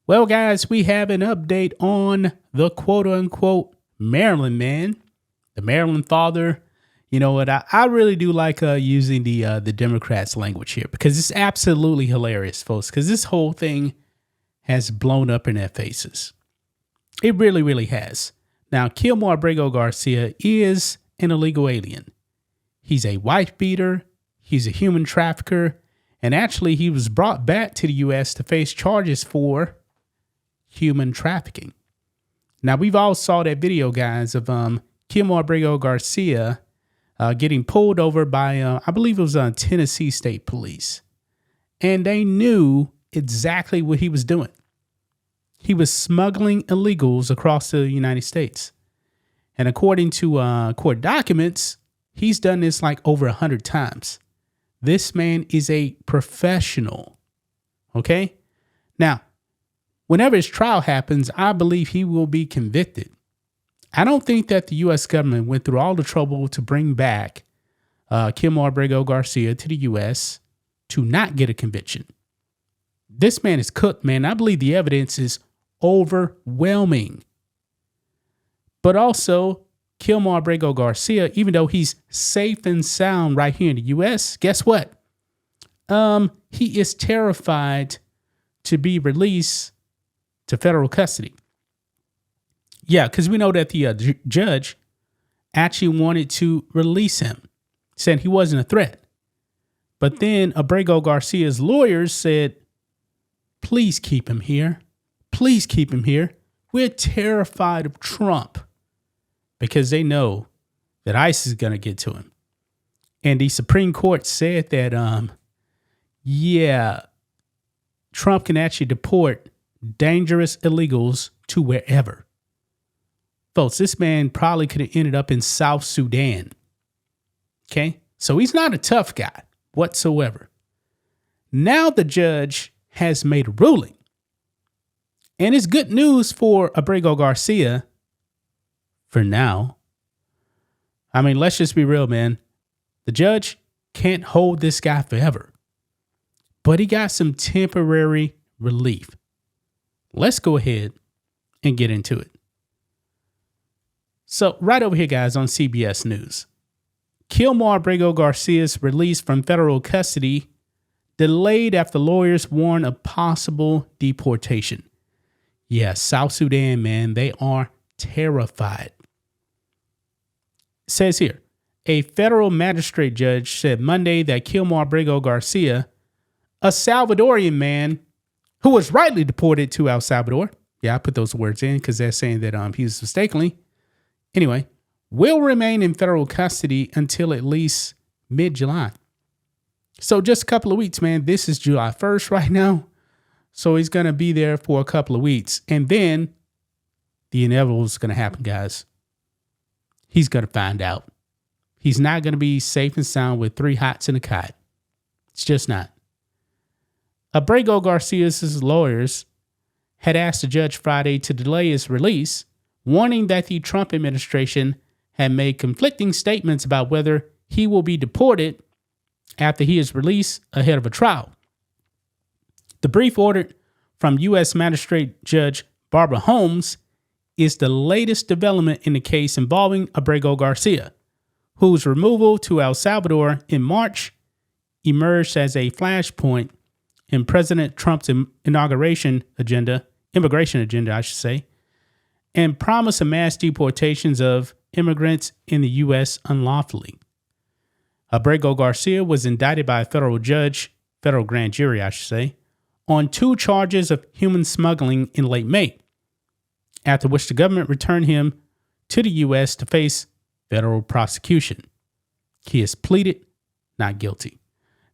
Well, guys, we have an update on the quote unquote Maryland man, the Maryland father. You know what? I really do like using the Democrats' language here because it's absolutely hilarious, folks, because this whole thing has blown up in their faces. It really, really has. Now, Kilmore Abrego Garcia is an illegal alien. He's a wife beater. He's a human trafficker. And actually, he was brought back to the U.S. to face charges for human trafficking. Now, we've all saw that video, guys, of Kilmore Abrego Garcia getting pulled over by, I believe it was Tennessee State Police. And they knew exactly what he was doing. He was smuggling illegals across the United States. And according to court documents, he's done this like over 100 times. This man is a professional. Okay? Now, whenever his trial happens, I believe he will be convicted. I don't think that the U.S. government went through all the trouble to bring back Kilmore Abrego Garcia to the U.S. to not get a conviction. This man is cooked, man. I believe the evidence is overwhelming. But also, Kilmore Abrego Garcia, even though he's safe and sound right here in the U.S., guess what? He is terrified to be released to federal custody. Yeah, because we know that the judge actually wanted to release him, said he wasn't a threat. But then Abrego Garcia's lawyers said, please keep him here. Please keep him here. We're terrified of Trump because they know that ICE is going to get to him. And the Supreme Court said that, Trump can actually deport dangerous illegals to wherever. Folks, this man probably could have ended up in South Sudan. Okay? So he's not a tough guy whatsoever. Now the judge has made a ruling. And it's good news for Abrego Garcia for now. I mean, let's just be real, man. The judge can't hold this guy forever. But he got some temporary relief. Let's go ahead and get into it. So right over here, guys, on CBS News, Kilmore Abrego Garcia's release from federal custody delayed after lawyers warn of possible deportation. Yeah, South Sudan, man, they are terrified. It says here, a federal magistrate judge said Monday that Kilmore Abrego Garcia, a Salvadorian man who was rightly deported to El Salvador. Yeah, I put those words in because they're saying that he was mistakenly. Anyway, will remain in federal custody until at least mid-July. So just a couple of weeks, man. This is July 1st right now. So he's going to be there for a couple of weeks. And then the inevitable is going to happen, guys. He's going to find out. He's not going to be safe and sound with 3 hots and a kite. It's just not. Abrego Garcia's lawyers had asked the judge Friday to delay his release, warning that the Trump administration had made conflicting statements about whether he will be deported after he is released ahead of a trial. The brief ordered from U.S. Magistrate Judge Barbara Holmes is the latest development in the case involving Abrego Garcia, whose removal to El Salvador in March emerged as a flashpoint in President Trump's immigration agenda, and promise of mass deportations of immigrants in the U.S. unlawfully. Abrego Garcia was indicted by a federal grand jury, on 2 charges of human smuggling in late May, after which the government returned him to the U.S. to face federal prosecution. He has pleaded not guilty.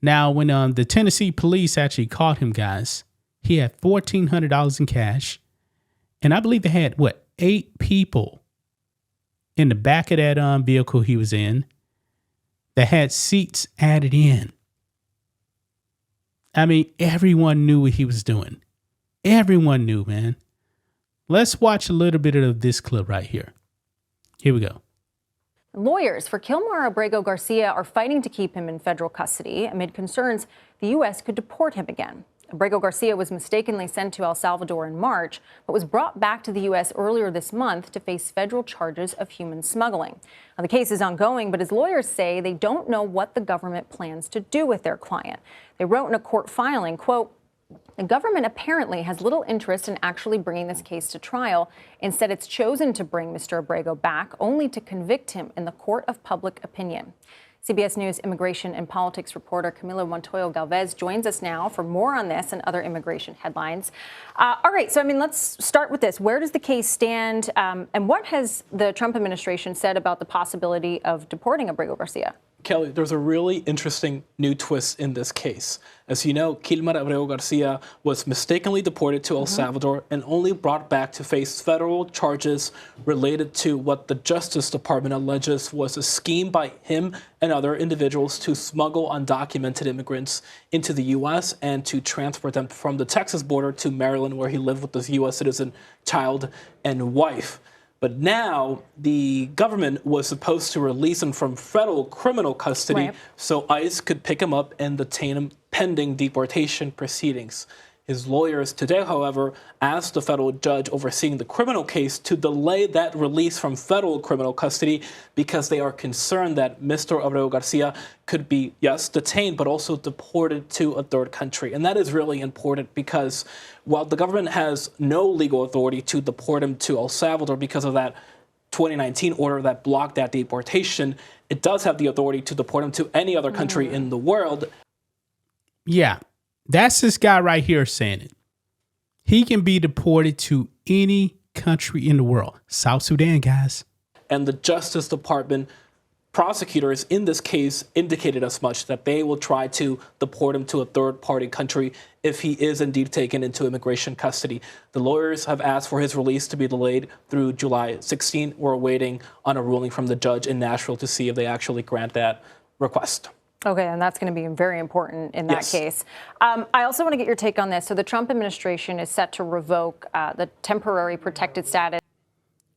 Now, when the Tennessee police actually caught him, guys, he had $1,400 in cash. And I believe they had, 8 people in the back of that vehicle he was in that had seats added in. I mean, everyone knew what he was doing. Everyone knew, man. Let's watch a little bit of this clip right here. Here we go. Lawyers for Kilmore Abrego Garcia are fighting to keep him in federal custody amid concerns the U.S. could deport him again. Abrego Garcia was mistakenly sent to El Salvador in March, but was brought back to the U.S. earlier this month to face federal charges of human smuggling. Now, the case is ongoing, but his lawyers say they don't know what the government plans to do with their client. They wrote in a court filing, quote, "The government apparently has little interest in actually bringing this case to trial. Instead, it's chosen to bring Mr. Abrego back only to convict him in the court of public opinion." CBS News immigration and politics reporter Camilo Montoyo Galvez joins us now for more on this and other immigration headlines. All right, so let's start with this. Where does the case stand, and what has the Trump administration said about the possibility of deporting Abrego Garcia? Kelly, there's a really interesting new twist in this case. As you know, Kilmar Abrego Garcia was mistakenly deported to El Salvador and only brought back to face federal charges related to what the Justice Department alleges was a scheme by him and other individuals to smuggle undocumented immigrants into the U.S. and to transport them from the Texas border to Maryland, where he lived with his U.S. citizen child and wife. But now the government was supposed to release him from federal criminal custody so ICE could pick him up and detain him pending deportation proceedings. His lawyers today, however, asked the federal judge overseeing the criminal case to delay that release from federal criminal custody because they are concerned that Mr. Abrego Garcia could be, yes, detained, but also deported to a third country. And that is really important because while the government has no legal authority to deport him to El Salvador because of that 2019 order that blocked that deportation, it does have the authority to deport him to any other country in the world. Yeah. That's this guy right here saying it. He can be deported to any country in the world. South Sudan, guys. And the Justice Department prosecutors in this case indicated as much, that they will try to deport him to a third-party country if he is indeed taken into immigration custody. The lawyers have asked for his release to be delayed through July 16. We're waiting on a ruling from the judge in Nashville to see if they actually grant that request. Okay, and that's going to be very important in that case. I also want to get your take on this. So the Trump administration is set to revoke the temporary protected status.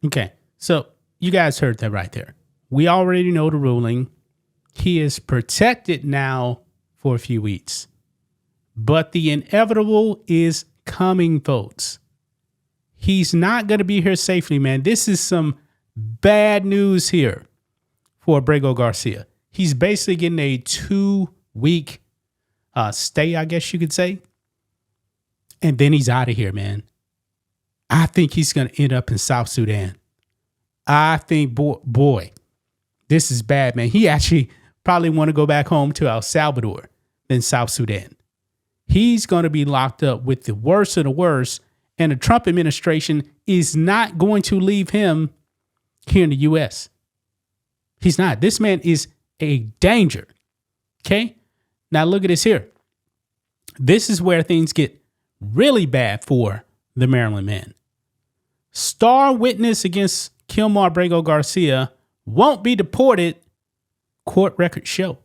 Okay, so you guys heard that right there. We already know the ruling. He is protected now for a few weeks. But the inevitable is coming, folks. He's not going to be here safely, man. This is some bad news here for Abrego Garcia. He's basically getting a 2-week stay, I guess you could say. And then he's out of here, man. I think he's going to end up in South Sudan. I think, boy, this is bad, man. He actually probably want to go back home to El Salvador than South Sudan. He's going to be locked up with the worst of the worst. And the Trump administration is not going to leave him here in the U.S. He's not. This man is a danger. Okay. Now look at this here. This is where things get really bad for the Maryland man. Star witness against Kilmar Abrego Garcia won't be deported, court records show.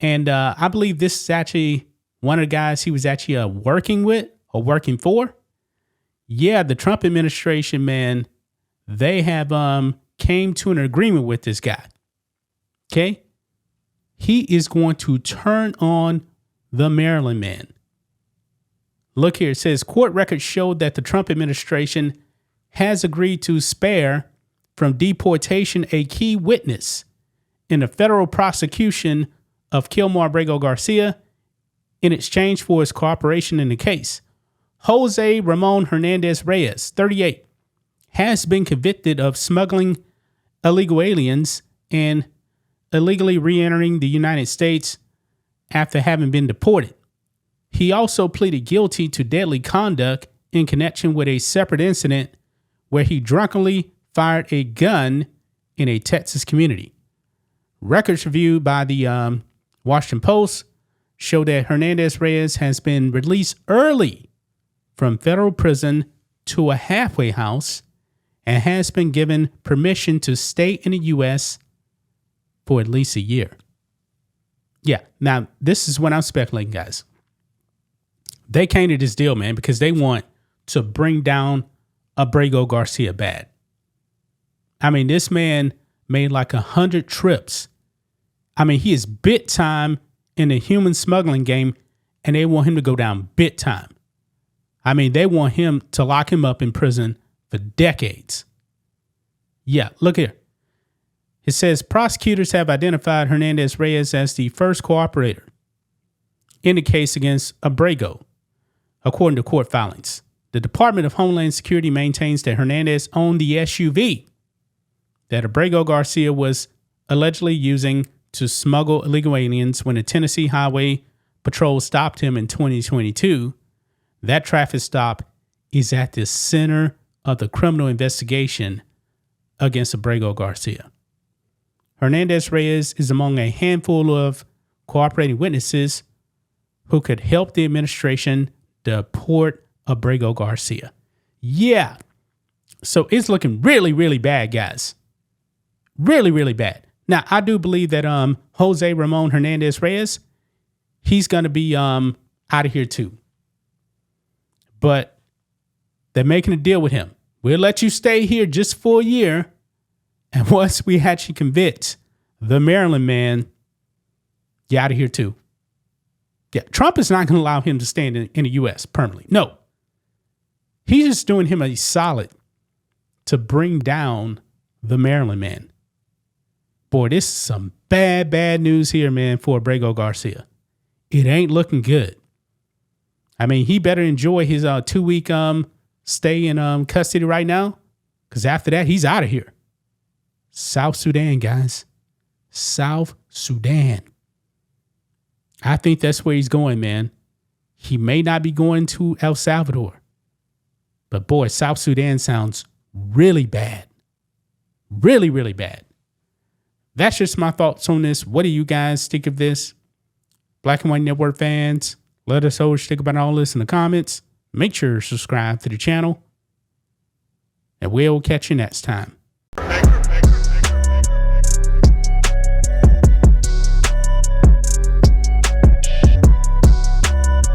And I believe this is actually one of the guys he was actually working with or working for. Yeah, the Trump administration, man, they have came to an agreement with this guy. Okay, he is going to turn on the Maryland man. Look here, it says court records showed that the Trump administration has agreed to spare from deportation a key witness in a federal prosecution of Kilmar Abrego Garcia in exchange for his cooperation in the case. Jose Ramon Hernandez Reyes, 38, has been convicted of smuggling illegal aliens and illegally re-entering the United States after having been deported. He also pleaded guilty to deadly conduct in connection with a separate incident where he drunkenly fired a gun in a Texas community. Records reviewed by the Washington Post show that Hernandez Reyes has been released early from federal prison to a halfway house and has been given permission to stay in the U.S. for at least a year. Yeah, now this is what I'm speculating, guys. They came to this deal, man, because they want to bring down Abrego Garcia bad. I mean, this man made like 100 trips. I mean, he is big time in the human smuggling game, and they want him to go down big time. I mean, they want him to lock him up in prison for decades. Yeah, look here. It says prosecutors have identified Hernandez Reyes as the first cooperator in the case against Abrego, according to court filings. The Department of Homeland Security maintains that Hernandez owned the SUV that Abrego Garcia was allegedly using to smuggle illegal aliens when the Tennessee Highway Patrol stopped him in 2022. That traffic stop is at the center of the criminal investigation against Abrego Garcia. Hernandez Reyes is among a handful of cooperating witnesses who could help the administration deport Abrego Garcia. Yeah. So it's looking really, really bad, guys. Really, really bad. Now, I do believe that Jose Ramon Hernandez Reyes, he's going to be out of here too. But they're making a deal with him. We'll let you stay here just for a year. And once we actually convict the Maryland man, you're out of here too. Yeah, Trump is not going to allow him to stay in the U.S. permanently. No. He's just doing him a solid to bring down the Maryland man. Boy, this is some bad, bad news here, man, for Abrego Garcia. It ain't looking good. I mean, he better enjoy his 2-week stay in custody right now, because after that, he's out of here. South Sudan, guys. South Sudan. I think that's where he's going, man. He may not be going to El Salvador. But boy, South Sudan sounds really bad. Really, really bad. That's just my thoughts on this. What do you guys think of this? Black and White Network fans, let us know what you think about all this in the comments. Make sure to subscribe to the channel. And we'll catch you next time.